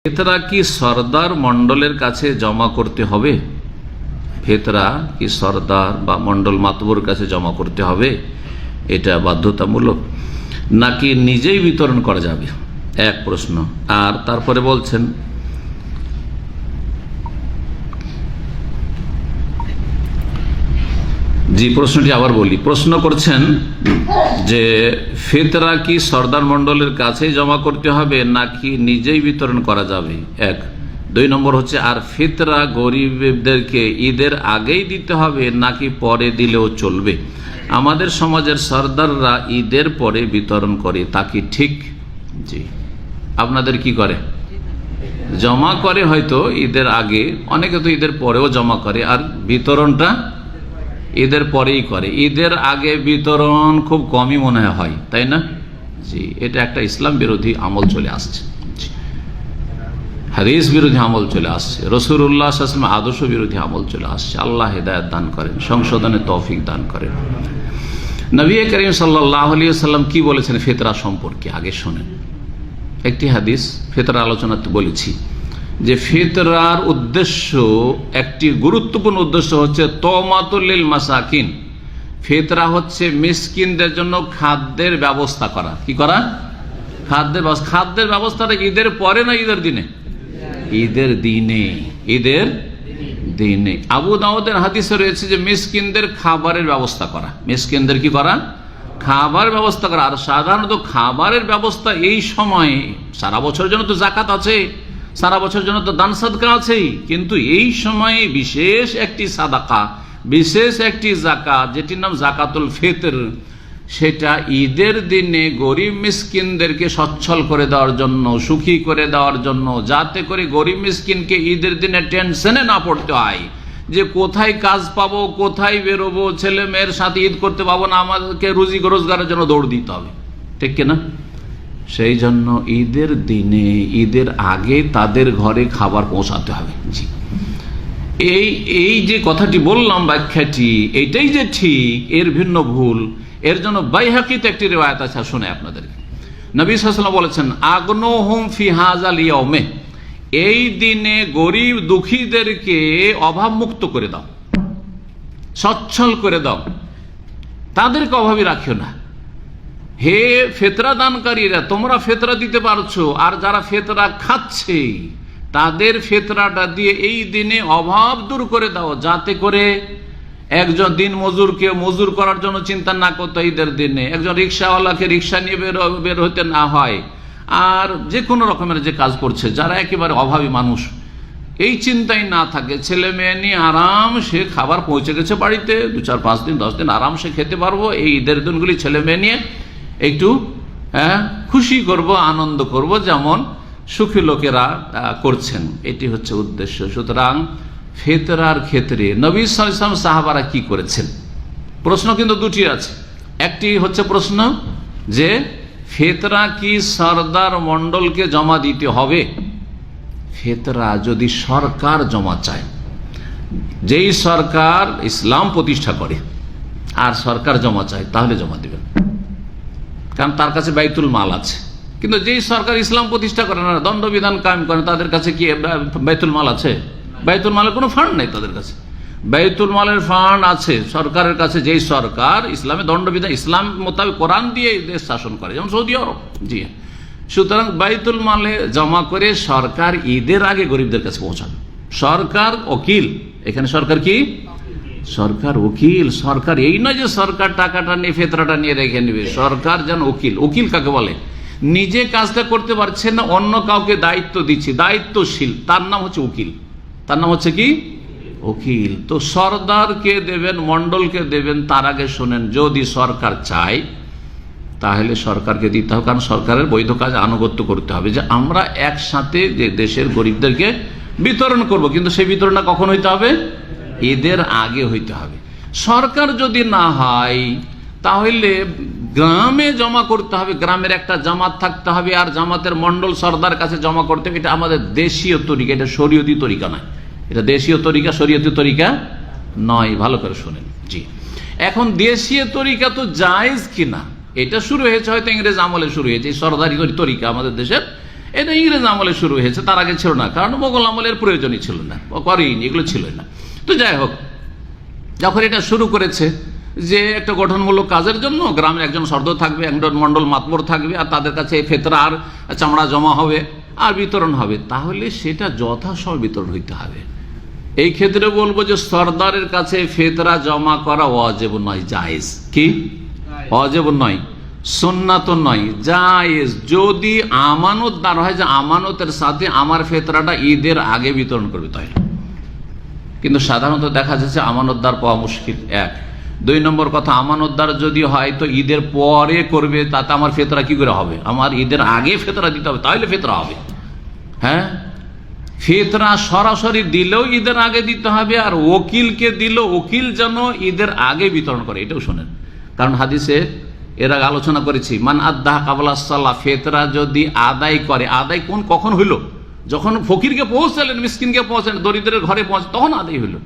ফেতরা কি সরদার মন্ডলের কাছে জমা করতে হবে? ফেতরা কি সরদার বা মন্ডল মাতবুর কাছে জমা করতে হবে? এটা বাধ্যতামূলক নাকি নিজেই বিতরণ করা যাবে? এক প্রশ্ন। আর তারপরে বলছেন জি, প্রশ্নটি আবার বলি। প্রশ্ন করছেন যে ফেতরা কি সরদার মন্ডলের কাছে জমা করতে হবে নাকি নিজেই বিতরণ করা যাবে? এক। দুই নম্বর হচ্ছে, আর ফিতরা গরিবদেরকে ঈদের আগেই দিতে হবে নাকি পরে দিলেও চলবে? আমাদের সমাজের সরদাররা ঈদের পরে বিতরণ করে, তা কি ঠিক? জি। আপনাদের কি করে? জমা করে হয়তো ঈদের আগে, অনেকে তো ঈদের পরেও জমা করে, আর বিতরণটা ঈদের পরেই করে। ঈদের আগে বিতরণ খুব কমই মনে হয়, তাই না? জি, এটা একটা ইসলাম বিরোধী আমল চলে আসছে, হাদিস বিরোধী আমল চলে আসছে, রাসূলুল্লাহ সাল্লাল্লাহু আলাইহি ওয়াসাল্লাম আদর্শ বিরোধী আমল চলে আসছে। আল্লাহ হেদায়েত দান করেন, সংশোধনের তৌফিক দান করেন। নবী করিম সাল্লাল্লাহু আলাইহি ওয়াসাল্লাম কি বলেছেন ফিতরা সম্পর্কে? আগে শোনেন একটি হাদিস। ফিতরা আলোচনাতে বলেছি যে ফিতরার উদ্দেশ্য, একটি গুরুত্বপূর্ণ উদ্দেশ্য হচ্ছে তওমাতুল লিল মাসাকিন। ফিতরা হচ্ছে মিসকিনদের জন্য খাদ্যের ব্যবস্থা করা। কি করা? খাদ্যের ব্যবস্থাটা ঈদের পরে না ঈদের দিনে? ঈদের দিনে। ঈদের দিনে। আবু দাউদের হাদিসে রয়েছে যে মিসকিনদের খাবারের ব্যবস্থা করা। মিসকিনদের কি করা? খাবার ব্যবস্থা করা। আর সাধারণত খাবারের ব্যবস্থা এই সময়ে, সারা বছরের জন্য তো যাকাত আছে, সারা বছরের জন্য তো দান সাদকা আছেই, কিন্তু এই সময়ে বিশেষ একটি সাদাকা, বিশেষ একটি যাকাত, যেটির নাম যাকাতুল ফিতর, সেটা ঈদের দিনে গরিব মিসকিনদেরকে সচ্ছল করে দেওয়ার জন্য, সুখী করে দেওয়ার জন্য, যাতে করে গরিব মিসকিনকে ঈদের দিনে টেনশনে না পড়তে হয় যে কোথায় কাজ পাবো, কোথায় বেরোবো, ছেলে মেয়ের সাথে ঈদ করতে পাবো না, আমাদেরকে রুজি রোজগারের জন্য দৌড় দিতে হবে, ঠিক কিনা? সেই জন্য ঈদের দিনে, ঈদের আগে তাদের ঘরে খাবার পৌঁছাতে হবে। জি, এই যে কথাটি বললাম, ব্যাখ্যাটি এইটাই যে ঠিক, এর ভিন্ন ভুল। এর জন্য বাইহাকিতে একটি রিওয়ায়াত আছে, শুনে আপনাদেরকে। নবী সাল্লাল্লাহু আলাইহি ওয়াসাল্লাম বলেছেন, আগনুহুম ফি হাযাল ইয়াউমে, এই দিনে গরিব দুঃখীদেরকে অভাব মুক্ত করে দাও, সচ্ছল করে দাও, তাদেরকে অভাবী রাখিও না। হে ফেতরা দানকারীরা, তোমরা ফেতরা দিতে পারছো, আর যারা ফেতরা খাচ্ছে তাদের ফেতরাটা দিয়ে এই দিনে অভাব দূর করে দাও, যাতে করে একজন দিন মজুরকে মজুর করার জন্য চিন্তা না করতে ঈদের দিনে, একজন রিক্সাওয়ালাকে রিক্সা নিয়ে বের হতে না হয়, আর যে কোনো রকমের যে কাজ করছে যারা একেবারে অভাবী মানুষ, এই চিন্তাই না থাকে, ছেলে মেয়ে নিয়ে আরাম সে খাবার পৌঁছে গেছে বাড়িতে, 2, 4, 5 দিন 10 দিন আরাম সে খেতে পারবো, এই ঈদের দিনগুলি ছেলে মেয়ে নিয়ে একটু খুশি করব, আনন্দ করব, যেমন সুখী লোকেরা করছেন। এটি হচ্ছে উদ্দেশ্য। সুতরাং ফিতরার ক্ষেত্রে নবী সাল্লাল্লাহু আলাইহি ওয়াসাল্লাম সাহাবারা কি করেছেন? প্রশ্ন কিন্তু দুটি আছে। একটি হচ্ছে প্রশ্ন যে ফিতরা কি সরদার মন্ডলকে জমা দিতে হবে? ফিতরা যদি সরকার জমা চায়, যেই সরকার ইসলাম প্রতিষ্ঠা করে আর সরকার জমা চায়, তাহলে জমা দিবেন, কারণ তার কাছে বাইতুল মাল আছে। কিন্তু যেই সরকার ইসলাম প্রতিষ্ঠা করে না, দণ্ডবিধান কায়েম করে, তাদের কাছে কি বাইতুল মাল আছে? বাইতুল মালের কোনো ফান্ড নেই তাদের কাছে। বাইতুল মালের ফান্ড আছে সরকারের কাছে, যেই সরকার ইসলামে দণ্ডবিধান, ইসলাম মোতাবেক কোরআন দিয়ে দেশ শাসন করে, যেমন সৌদি আরব। জি, সুতরাং বাইতুল মালে জমা করে সরকার ঈদের আগে গরিবদের কাছে পৌঁছাবে। সরকার ওকিল, এখানে সরকার কি? সরকার উকিল। সরকার এই নয় যে সরকার টাকাটা নিয়ে ফেতরাটা নিয়ে রেখে নেবে। সরকার যেন উকিল। উকিল কাকে বলে? নিজে কাজটা করতে পারছে না, অন্য কাউকে দায়িত্ব দিচ্ছে, দায়িত্বশীল, তার নাম হচ্ছে উকিল। তার নাম হচ্ছে কি? উকিল। তো সরদারকে দেবেন, মন্ডলকে দেবেন, তার আগে শোনেন, যদি সরকার চায় তাহলে সরকারকে দিতে হবে, কারণ সরকারের বৈধ কাজ আনুগত্য করতে হবে, যে আমরা একসাথে যে দেশের গরিবদেরকে বিতরণ করব, কিন্তু সেই বিতরণটা কখন হইতে হবে? ঈদের আগে হইতে হবে। সরকার যদি না হয় তাহলে গ্রামে জমা করতে হবে, গ্রামের একটা জামাত থাকতে হবে, আর জামাতের মন্ডল সরদার কাছে জমা করতে হবে। এটা আমাদের দেশীয় তরিকা, এটা শরীয়তি তরিকা নয়। এটা দেশীয় তরিকা, শরীয়তি তরিকা নয়। ভালো করে শোনেন। জি, এখন দেশীয় তরিকা তো জায়েজ কিনা, এটা শুরু হয়েছে হয়তো ইংরেজ আমলে শুরু হয়েছে, এই সরদারি তরিকা আমাদের দেশের এটা ইংরেজ আমলে শুরু হয়েছে, তার আগে ছিল না, কারণ মোগল আমলের প্রয়োজনই ছিল না, করেনি, এগুলো ছিল না। তো যাই হোক, যখন এটা শুরু করেছে যে একটা গঠনমূলক কাজের জন্য গ্রামে একজন সর্দার থাকবে, একজন মন্ডল মাতবর থাকবে, আর তাদের কাছে ফেতরা আর চামড়া জমা হবে আর বিতরণ হবে, তাহলে সেটা যথাসময় বিতরণ হইতে হবে। এই ক্ষেত্রে বলবো যে সর্দারের কাছে ফেতরা জমা করা ওয়াজিব নয়, জায়েজ। কি ওয়াজিব নয়, সুন্নাত নয়, জায়েজ। যদি আমানতদার হয় যে আমানতের সাথে আমার ফেতরাটা ঈদের আগে বিতরণ করবে তাই। কিন্তু সাধারণত দেখা যাচ্ছে আমানতদার পাওয়া মুশকিল, এক। দুই নম্বর কথা, আমানতদার যদি হয় তো ঈদের পরে করবে, তাতে আমার ফেতরা কি করে হবে? আমার ঈদের আগে ফেতরা দিতে হবে, তাহলে ফেতরা হবে। হ্যাঁ, ফেতরা সরাসরি দিলেও ঈদের আগে দিতে হবে, আর ওকিলকে দিল, ওকিল যেন ঈদের আগে বিতরণ করে, এটাও শোনেন। কারণ হাদিসে এর আগে আলোচনা করেছি, মান আদ্দাহ কাবলা সালাহ, ফেতরা যদি আদায় করে, আদায় কখন হইল? যখন ফকিরকে পৌঁছালেন, মিসকিনকে পৌঁছালেন, দরিদ্রের ঘরে পৌঁছে, তখন আদায় হইল।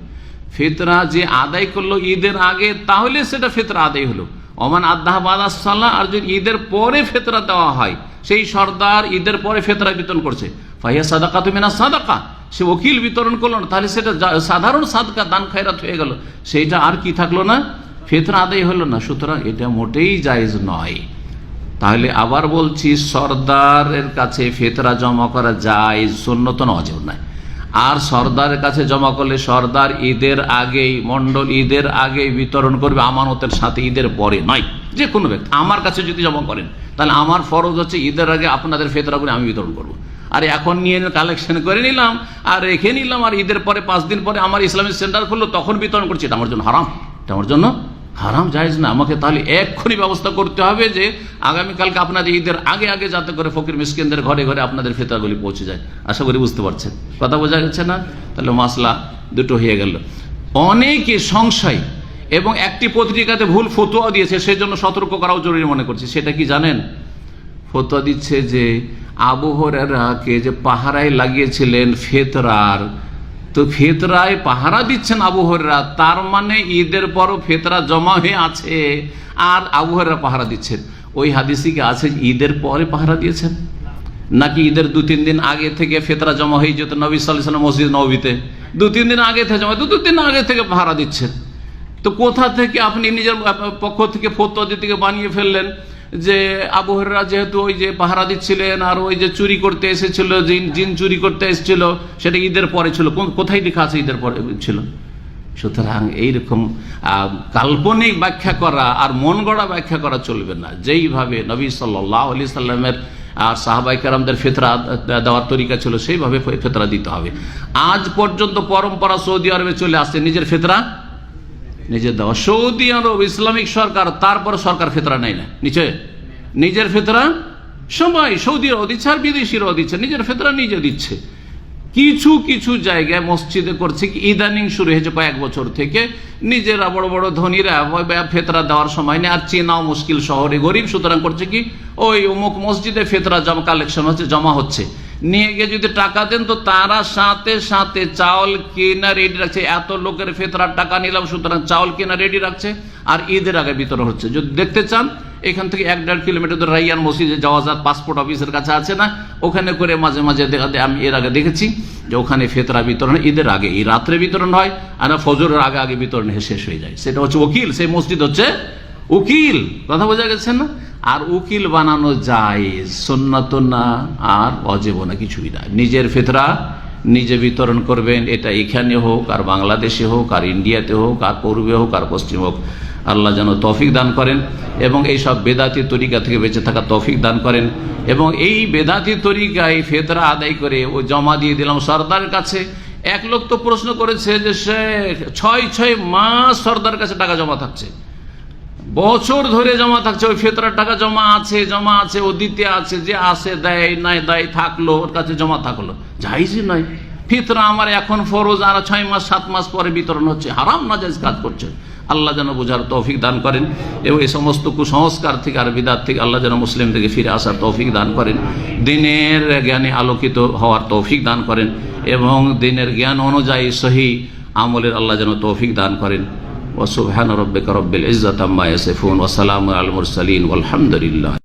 ফেতরা যে আদায় করলো ঈদের আগে, তাহলে সেটা ফেতরা আদায় হলো। ওমান আদ্দাহ বাদা সালাহ, আর যদি ঈদের পরে ফেতরা দেওয়া হয়, সেই সর্দার ঈদের পরে ফেতরা বিতরণ করছে, ফাহিয়া সাদাকা তো মিনা সাদাকা, সে ওকিল বিতরণ করলো না, তাহলে সেটা সাধারণ সাদকা, দান খায়রাত হয়ে গেল, সেইটা আর কি থাকলো না? ফেতরা আদায় হলো না। সুতরাং এটা মোটেই জায়েজ নয়। তাহলে আবার বলছি, সর্দারের কাছে ফেতরা জমা করা জায়েজ, সুন্নত না, ওয়াজিব নয়। আর সর্দারের কাছে জমা করলে সর্দার ঈদের আগেই, মন্ডল ঈদের আগেই বিতরণ করবে, আমানতের সাথে, ঈদের পরে নয়। যে কোনো ব্যক্তি আমার কাছে যদি জমা করেন, তাহলে আমার ফরজ হচ্ছে ঈদের আগে আপনাদের ফেতরা করে আমি বিতরণ করবো। আর এখন নিয়ে কালেকশন করে নিলাম আর রেখে নিলাম, আর ঈদের পরে 5 দিন পরে আমার ইসলামিক সেন্টার খুললো, তখন বিতরণ করছি, এটা আমার জন্য হারাম, এটা আমার জন্য হারাম, জায়েজ না। আমাকে তাহলে এক্ষুনি ব্যবস্থা করতে হবে যে আগামীকালকে আপনাদের ঈদের আগে আগে যাতে করে ফকির মিসকিনদের ঘরে ঘরে আপনাদের ফেতরাগুলি পৌঁছে যায়। আশা করি বুঝতে পারছেন, কথা বোঝা গেছে না? তাহলে মাসলা দুটো হয়ে গেল। অনেকে সংশয় এবং একটি পত্রিকাতে ভুল ফতোয়া দিয়েছে, সেজন্য সতর্ক করাও জরুরি মনে করছি। সেটা কি জানেন? ফতোয়া দিচ্ছে যে আবু হুরায়রাকে যে পাহারায় লাগিয়েছিলেন ফেতরার, তো ফেতরায় পাহারা দিচ্ছেন আবু হুরায়রা, তার মানে ঈদের পরও ফেতরা জমা হয়ে আছে আর আবু হুরায়রা পাহারা দিচ্ছেন। ওই হাদিসে কি আছে ঈদের পরে পাহারা দিয়েছেন, নাকি ঈদের 2-3 দিন আগে থেকে ফেতরা জমা হয়ে যেত? নবী সাল্লাল্লাহু আলাইহি ওয়াসাল্লাম মসজিদ নববীতে 2-3 দিন আগে থেকে জমা, 2 দিন আগে থেকে পাহারা দিচ্ছেন। তো কোথা থেকে আপনি নিজের পক্ষ থেকে ফতোয়া দিতে বানিয়ে ফেললেন যে আবু হুরায়রা যেহেতু ওই যে পাহারা দিচ্ছিলেন, আর ওই যে চুরি করতে এসেছিল, জিন চুরি করতে এসেছিল, সেটা ঈদের পরে ছিল? কোথায় লেখা আছে ঈদের পরে ছিল? সুতরাং এইরকম কাল্পনিক ব্যাখ্যা করা আর মন গড়া ব্যাখ্যা করা চলবে না। যেইভাবে নবী সাল্লাল্লাহু আলাইহি সাল্লামের আর সাহাবায়ে কেরামদের ফিতরা দেওয়ার তরিকা ছিল, সেইভাবে ফিতরা দিতে হবে। আজ পর্যন্ত পরম্পরা সৌদি আরবে চলে আসছে নিজের ফিতরা নিজের দেওয়া। সৌদি আরব ইসলামিক সরকার, তারপর সরকার ফিতরা নেয় না, নিচে নিজের ফিতরা সবাই, সৌদিরাও দিচ্ছে আর বিদেশিরাও দিচ্ছে, নিজের ফিতরা নিজে দিচ্ছে। কিছু কিছু জায়গায় মসজিদে করছে কি, ইদানিং শুরু হয়েছে কয়েক বছর থেকে, নিজেরা বড় বড় ধনীরা ফেতরা দেওয়ার সময় নেই, আর চেনাও মুশকিল, শহরে গরিব, সুতরাং করছে কি, ওই অমুক মসজিদে ফেতরা জমা কালেকশন হচ্ছে, জমা হচ্ছে, নিয়ে গিয়ে যদি টাকা দেন তো তারা সাথে সাথে চাউল কেনা রেডি রাখছে। এত লোকের ফেতরার টাকা নিলাম, সুতরাং চাউল কেনা রেডি রাখছে, আর ঈদের আগে বিতরণ হচ্ছে। যদি দেখতে চান, এখান থেকে 1-1.5 কিলোমিটার দূর রাইয়ান মসজিদে জাওয়াজাত পাসপোর্ট অফিসের কাছে আছে না, ওখানে করে মাঝে মাঝে আমি এর আগে দেখেছি যে ওখানে ফেতরা বিতরণ ঈদের আগে, এই রাত্রে বিতরণ হয়, আর ফজরের আগে আগে বিতরণ শেষ হয়ে যায়। সেটা হচ্ছে উকিল, সেই মসজিদ হচ্ছে উকিল, কথা বোঝা গেছে না? আর উকিল বানানো জায়েজ, সুন্নাত না আর ওয়াজিব না, কিছুই না। নিজের ফিতরা নিজে বিতরণ করবেন, এটা এখানে হোক আর বাংলাদেশে হোক আর ইন্ডিয়াতে হোক আর পূর্বে হোক আর পশ্চিম হোক। আল্লাহ যেন তৌফিক দান করেন এবং এই সব বেদাতি তরিকা থেকে বেঁচে থাকা তৌফিক দান করেন। এবং এই বেদাতি তরিকায় ফিতরা আদায় করে ও জমা দিয়ে দিলাম সর্দারের কাছে। এক লোক তো প্রশ্ন করেছে যে সে 6 মাস সর্দারের কাছে টাকা জমা থাকছে, বছর ধরে জমা থাকছে, ওই ফেতরার টাকা জমা আছে, ও দিতে আছে, যে আসে দেয়, নাই দেয়, থাকলো ওর কাছে জমা থাকলো, জায়েজই নয়। ফিতরা আমার এখন ফরজ, আর 6 মাস 7 মাস পরে বিতরণ হচ্ছে, হারাম নাজায়েজ কাজ করছে। আল্লাহ যেন বোঝার তৌফিক দান করেন এবং এই সমস্ত কুসংস্কার থেকে আর বিদআত থেকে আল্লাহ যেন মুসলিম থেকে ফিরে আসার তৌফিক দান করেন, দিনের জ্ঞানে আলোকিত হওয়ার তৌফিক দান করেন এবং দিনের জ্ঞান অনুযায়ী সহি আমলের আল্লাহ যেন তৌফিক দান করেন। ওয়া সুবহান রাব্বিকা রব্বিল ইজ্জাতি আম্মা ইয়াসিফুন ওয়া সালামুন আলাল মুরসালিন ওয়ালহামদুলিল্লাহ।